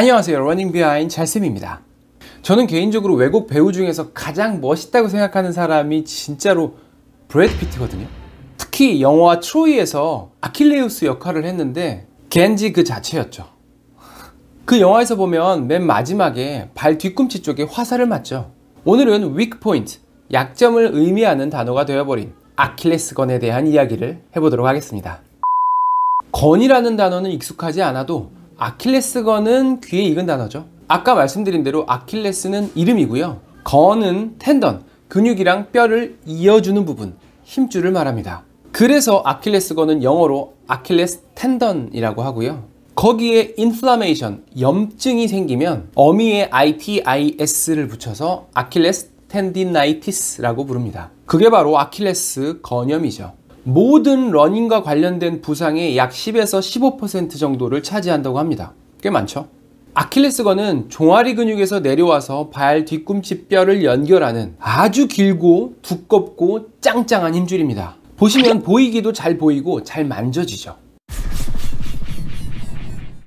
안녕하세요, 러닝 비하인드 잘쌤입니다. 저는 개인적으로 외국 배우 중에서 가장 멋있다고 생각하는 사람이 진짜로 브래드 피트거든요. 특히 영화 트로이에서 아킬레우스 역할을 했는데 겐지 그 자체였죠. 그 영화에서 보면 맨 마지막에 발 뒤꿈치 쪽에 화살을 맞죠. 오늘은 weak point, 약점을 의미하는 단어가 되어버린 아킬레스건에 대한 이야기를 해보도록 하겠습니다. 건이라는 단어는 익숙하지 않아도 아킬레스건은 귀에 익은 단어죠. 아까 말씀드린 대로 아킬레스는 이름이고요. 건은 텐던, 근육이랑 뼈를 이어주는 부분, 힘줄을 말합니다. 그래서 아킬레스건은 영어로 아킬레스 텐던이라고 하고요. 거기에 인플라메이션, 염증이 생기면 어미에 ITIS를 붙여서 아킬레스 텐디나이티스라고 부릅니다. 그게 바로 아킬레스 건염이죠. 모든 러닝과 관련된 부상의 약 10에서 15% 정도를 차지한다고 합니다. 꽤 많죠? 아킬레스건은 종아리 근육에서 내려와서 발 뒤꿈치 뼈를 연결하는 아주 길고 두껍고 짱짱한 힘줄입니다. 보시면 보이기도 잘 보이고 잘 만져지죠.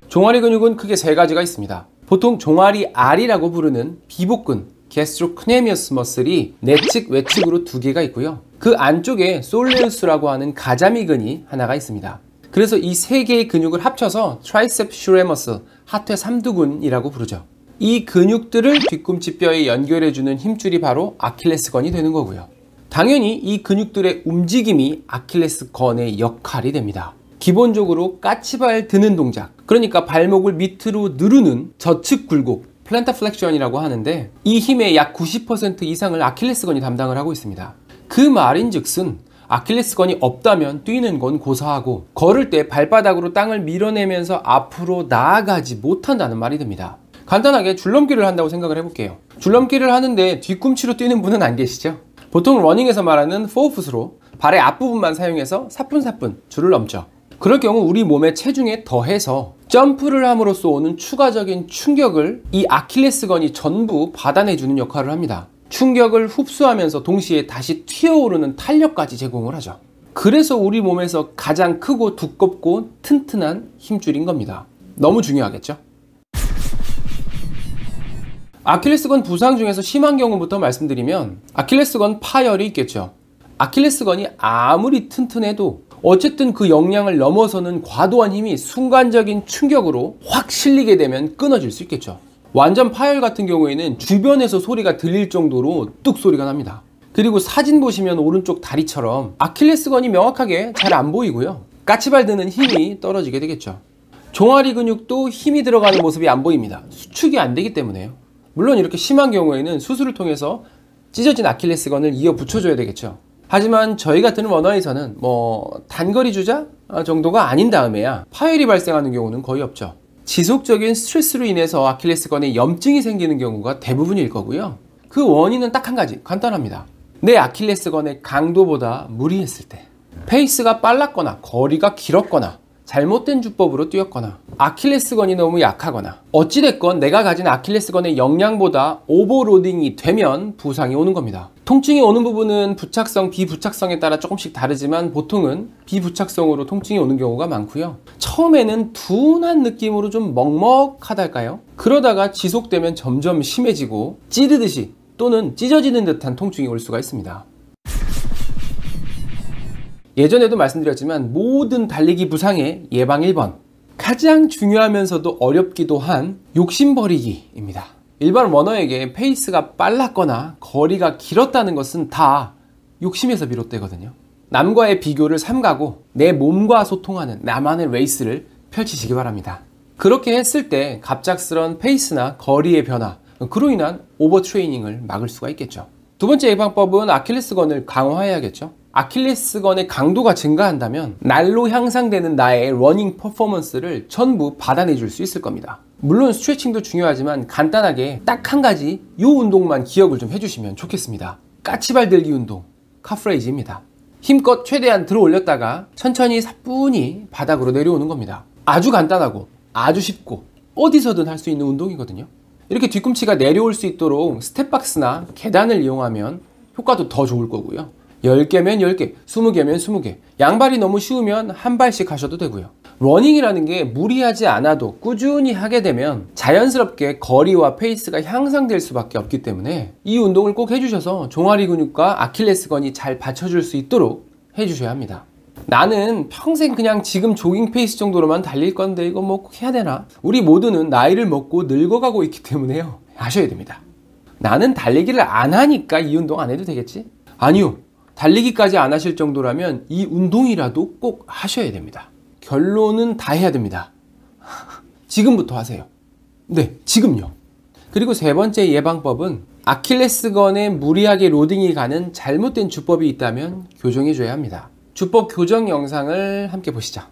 종아리 근육은 크게 세 가지가 있습니다. 보통 종아리 알이라고 부르는 비복근, 게스트로크네미어스 머슬이 내측, 외측으로 두 개가 있고요. 그 안쪽에 솔레우스라고 하는 가자미근이 하나가 있습니다. 그래서 이 세 개의 근육을 합쳐서 트라이셉 슈레 머슬, 하트 삼두근이라고 부르죠. 이 근육들을 뒤꿈치 뼈에 연결해주는 힘줄이 바로 아킬레스건이 되는 거고요. 당연히 이 근육들의 움직임이 아킬레스건의 역할이 됩니다. 기본적으로 까치발 드는 동작, 그러니까 발목을 밑으로 누르는 저측 굴곡, 플랜터 플렉션이라고 하는데 이 힘의 약 90% 이상을 아킬레스건이 담당을 하고 있습니다. 그 말인즉슨 아킬레스건이 없다면 뛰는 건 고사하고 걸을 때 발바닥으로 땅을 밀어내면서 앞으로 나아가지 못한다는 말이 됩니다. 간단하게 줄넘기를 한다고 생각을 해볼게요. 줄넘기를 하는데 뒤꿈치로 뛰는 분은 안 계시죠? 보통 러닝에서 말하는 포어풋으로 발의 앞부분만 사용해서 사뿐사뿐 줄을 넘죠. 그럴 경우 우리 몸의 체중에 더해서 점프를 함으로써 오는 추가적인 충격을 이 아킬레스건이 전부 받아내주는 역할을 합니다. 충격을 흡수하면서 동시에 다시 튀어오르는 탄력까지 제공을 하죠. 그래서 우리 몸에서 가장 크고 두껍고 튼튼한 힘줄인 겁니다. 너무 중요하겠죠? 아킬레스건 부상 중에서 심한 경우부터 말씀드리면 아킬레스건 파열이 있겠죠. 아킬레스건이 아무리 튼튼해도 어쨌든 그 역량을 넘어서는 과도한 힘이 순간적인 충격으로 확 실리게 되면 끊어질 수 있겠죠. 완전 파열 같은 경우에는 주변에서 소리가 들릴 정도로 뚝 소리가 납니다. 그리고 사진 보시면 오른쪽 다리처럼 아킬레스건이 명확하게 잘 안 보이고요. 까치발 드는 힘이 떨어지게 되겠죠. 종아리 근육도 힘이 들어가는 모습이 안 보입니다. 수축이 안 되기 때문에요. 물론 이렇게 심한 경우에는 수술을 통해서 찢어진 아킬레스건을 이어 붙여줘야 되겠죠. 하지만 저희 같은 러너에서는 단거리 주자 정도가 아닌 다음에야 파열이 발생하는 경우는 거의 없죠. 지속적인 스트레스로 인해서 아킬레스건에 염증이 생기는 경우가 대부분일 거고요. 그 원인은 딱 한 가지, 간단합니다. 내 아킬레스건의 강도보다 무리했을 때, 페이스가 빨랐거나 거리가 길었거나 잘못된 주법으로 뛰었거나 아킬레스건이 너무 약하거나 어찌됐건 내가 가진 아킬레스건의 역량보다 오버로딩이 되면 부상이 오는 겁니다. 통증이 오는 부분은 부착성, 비부착성에 따라 조금씩 다르지만 보통은 비부착성으로 통증이 오는 경우가 많고요. 처음에는 둔한 느낌으로 좀 먹먹하달까요? 그러다가 지속되면 점점 심해지고 찌르듯이 또는 찢어지는 듯한 통증이 올 수가 있습니다. 예전에도 말씀드렸지만 모든 달리기 부상의 예방 1번, 가장 중요하면서도 어렵기도 한 욕심버리기입니다. 일반 러너에게 페이스가 빨랐거나 거리가 길었다는 것은 다 욕심에서 비롯되거든요. 남과의 비교를 삼가고 내 몸과 소통하는 나만의 레이스를 펼치시기 바랍니다. 그렇게 했을 때 갑작스런 페이스나 거리의 변화, 그로 인한 오버트레이닝을 막을 수가 있겠죠. 두 번째 예방법은 아킬레스건을 강화해야겠죠. 아킬레스건의 강도가 증가한다면 날로 향상되는 나의 러닝 퍼포먼스를 전부 받아내줄 수 있을 겁니다. 물론 스트레칭도 중요하지만 간단하게 딱 한 가지 이 운동만 기억을 좀 해주시면 좋겠습니다. 까치발 들기 운동, 카프레이즈입니다. 힘껏 최대한 들어 올렸다가 천천히 사뿐히 바닥으로 내려오는 겁니다. 아주 간단하고 아주 쉽고 어디서든 할 수 있는 운동이거든요. 이렇게 뒤꿈치가 내려올 수 있도록 스텝박스나 계단을 이용하면 효과도 더 좋을 거고요. 10개면 10개, 20개면 20개. 양발이 너무 쉬우면 한 발씩 하셔도 되고요. 러닝이라는 게 무리하지 않아도 꾸준히 하게 되면 자연스럽게 거리와 페이스가 향상될 수밖에 없기 때문에 이 운동을 꼭 해주셔서 종아리 근육과 아킬레스건이 잘 받쳐줄 수 있도록 해주셔야 합니다. 나는 평생 그냥 지금 조깅 페이스 정도로만 달릴 건데 이거 뭐 꼭 해야 되나? 우리 모두는 나이를 먹고 늙어가고 있기 때문에요. 하셔야 됩니다. 나는 달리기를 안 하니까 이 운동 안 해도 되겠지? 아니요. 달리기까지 안 하실 정도라면 이 운동이라도 꼭 하셔야 됩니다. 결론은 다 해야 됩니다. 지금부터 하세요. 네, 지금요. 그리고 세 번째 예방법은 아킬레스건에 무리하게 로딩이 가는 잘못된 주법이 있다면 교정해줘야 합니다. 주법 교정 영상을 함께 보시죠.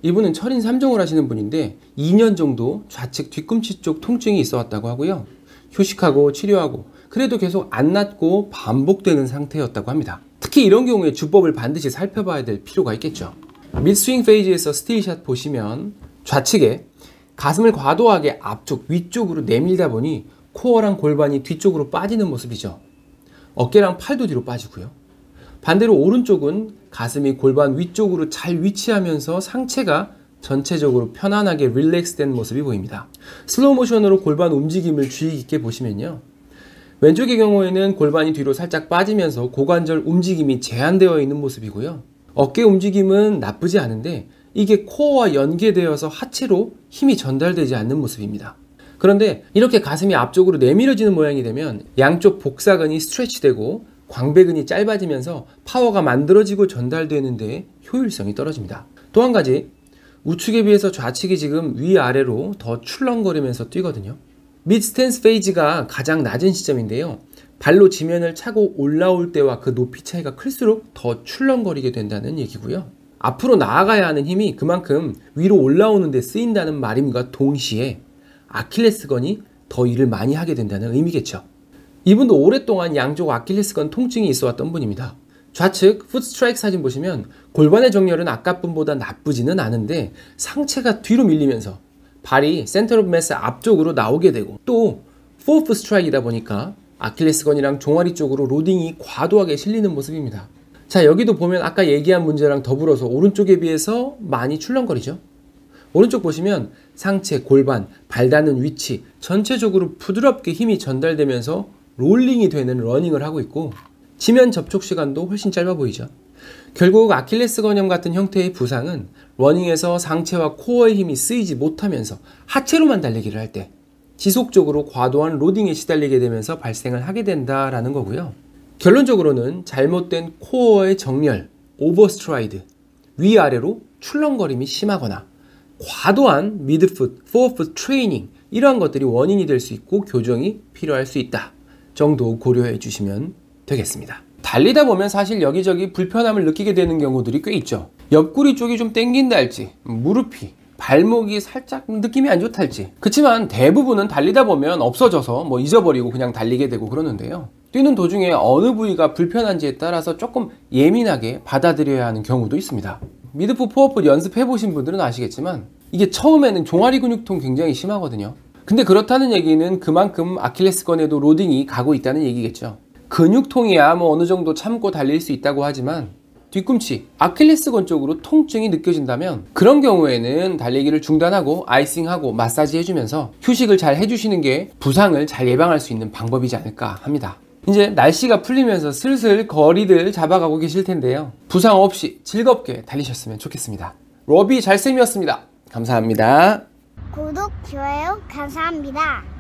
이분은 철인 3종을 하시는 분인데 2년 정도 좌측 뒤꿈치 쪽 통증이 있어 왔다고 하고요. 휴식하고 치료하고 그래도 계속 안 낫고 반복되는 상태였다고 합니다. 특히 이런 경우에 주법을 반드시 살펴봐야 될 필요가 있겠죠. mid스윙 페이지에서 스틸샷 보시면 좌측에 가슴을 과도하게 앞쪽 위쪽으로 내밀다 보니 코어랑 골반이 뒤쪽으로 빠지는 모습이죠. 어깨랑 팔도 뒤로 빠지고요. 반대로 오른쪽은 가슴이 골반 위쪽으로 잘 위치하면서 상체가 전체적으로 편안하게 릴렉스된 모습이 보입니다. 슬로우 모션으로 골반 움직임을 주의 깊게 보시면요. 왼쪽의 경우에는 골반이 뒤로 살짝 빠지면서 고관절 움직임이 제한되어 있는 모습이고요. 어깨 움직임은 나쁘지 않은데 이게 코어와 연계되어서 하체로 힘이 전달되지 않는 모습입니다. 그런데 이렇게 가슴이 앞쪽으로 내밀어지는 모양이 되면 양쪽 복사근이 스트레치되고 광배근이 짧아지면서 파워가 만들어지고 전달되는데 효율성이 떨어집니다. 또 한 가지, 우측에 비해서 좌측이 지금 위아래로 더 출렁거리면서 뛰거든요. 미드 스탠스 페이지가 가장 낮은 시점인데요. 발로 지면을 차고 올라올 때와 그 높이 차이가 클수록 더 출렁거리게 된다는 얘기고요. 앞으로 나아가야 하는 힘이 그만큼 위로 올라오는 데 쓰인다는 말임과 동시에 아킬레스건이 더 일을 많이 하게 된다는 의미겠죠. 이분도 오랫동안 양쪽 아킬레스건 통증이 있어 왔던 분입니다. 좌측 풋 스트라이크 사진 보시면 골반의 정렬은 아까 분보다 나쁘지는 않은데 상체가 뒤로 밀리면서 발이 센터 오브 매스 앞쪽으로 나오게 되고 또 포 풋 스트라이크이다 보니까 아킬레스건이랑 종아리 쪽으로 로딩이 과도하게 실리는 모습입니다. 자, 여기도 보면 아까 얘기한 문제랑 더불어서 오른쪽에 비해서 많이 출렁거리죠. 오른쪽 보시면 상체, 골반, 발 닿는 위치 전체적으로 부드럽게 힘이 전달되면서 롤링이 되는 러닝을 하고 있고 지면 접촉 시간도 훨씬 짧아 보이죠. 결국 아킬레스건염 같은 형태의 부상은 러닝에서 상체와 코어의 힘이 쓰이지 못하면서 하체로만 달리기를 할 때 지속적으로 과도한 로딩에 시달리게 되면서 발생을 하게 된다라는 거고요. 결론적으로는 잘못된 코어의 정렬, 오버스트라이드, 위아래로 출렁거림이 심하거나 과도한 미드풋, 포어풋 트레이닝 이러한 것들이 원인이 될 수 있고 교정이 필요할 수 있다 정도 고려해 주시면 되겠습니다. 달리다 보면 사실 여기저기 불편함을 느끼게 되는 경우들이 꽤 있죠. 옆구리 쪽이 좀 땡긴다 할지, 무릎이, 발목이 살짝 느낌이 안 좋다 할지. 그치만 대부분은 달리다 보면 없어져서 뭐 잊어버리고 그냥 달리게 되고 그러는데요. 뛰는 도중에 어느 부위가 불편한지에 따라서 조금 예민하게 받아들여야 하는 경우도 있습니다. 미드풋, 포어풋 연습해보신 분들은 아시겠지만 이게 처음에는 종아리 근육통 굉장히 심하거든요. 근데 그렇다는 얘기는 그만큼 아킬레스건에도 로딩이 가고 있다는 얘기겠죠. 근육통이야 뭐 어느 정도 참고 달릴 수 있다고 하지만 뒤꿈치, 아킬레스건 쪽으로 통증이 느껴진다면 그런 경우에는 달리기를 중단하고 아이싱하고 마사지 해주면서 휴식을 잘 해주시는 게 부상을 잘 예방할 수 있는 방법이지 않을까 합니다. 이제 날씨가 풀리면서 슬슬 거리들 잡아가고 계실 텐데요. 부상 없이 즐겁게 달리셨으면 좋겠습니다. 로비 잘쌤이었습니다. 감사합니다. 구독, 좋아요, 감사합니다.